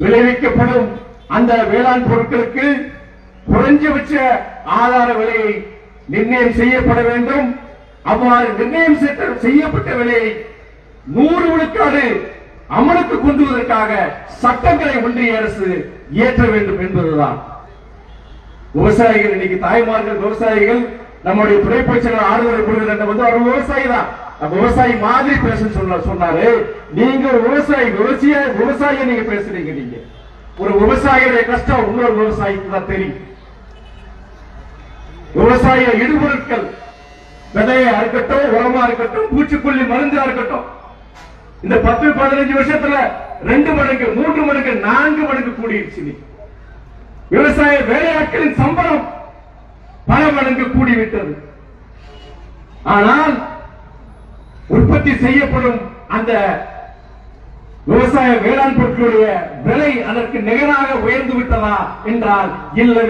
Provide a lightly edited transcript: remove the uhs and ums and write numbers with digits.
விளைவிக்கப்படும் அந்த வேளாண் பொருட்களுக்கு குறைஞ்சபட்ச ஆதார விலையை நிர்ணயம் செய்யப்பட வேண்டும். அவ்வாறு நிர்ணயம் செய்யப்பட்ட விலையை 100 விழுக்காடு அமலுக்கு கொண்டு வருவதற்காக சட்டங்களை ஒன்றிய அரசு இயற்ற வேண்டும் என்பதுதான். விவசாயிகள் இன்னைக்கு தாய்மார்கள் விவசாயிகள் நம்முடைய துறைப்பயிற்சி செயலர் ஆறுதலை புரிதல் வந்து அவர் விவசாயி தான். விவசாயி மாதிரி பேச சொன்னாரு. நீங்க ஒரு விவசாயியை நீங்க பேசுறீங்க. நீங்க ஒரு விவசாயியுடைய கஷ்டம் இன்னொரு விவசாயிக்கு தான் தெரியும். விவசாய இடுபொருட்கள் விதையா இருக்கட்டும், உரமா இருக்கட்டும், பூச்சிக்கொல்லி மருந்தா இருக்கட்டும், இந்த 10-15 வருஷத்துல 2 மடங்கு 3 மடங்கு 4 மடங்கு கூடிடுச்சு. விவசாய வேலையாட்களின் சம்பளம் பல மடங்கு கூடிவிட்டது. ஆனால் உற்பத்தி செய்யப்படும் அந்த விவசாய வேளாண் பொருட்களுடைய விலை அதற்கு நிகராக உயர்ந்து விட்டதா என்றால் இல்லை.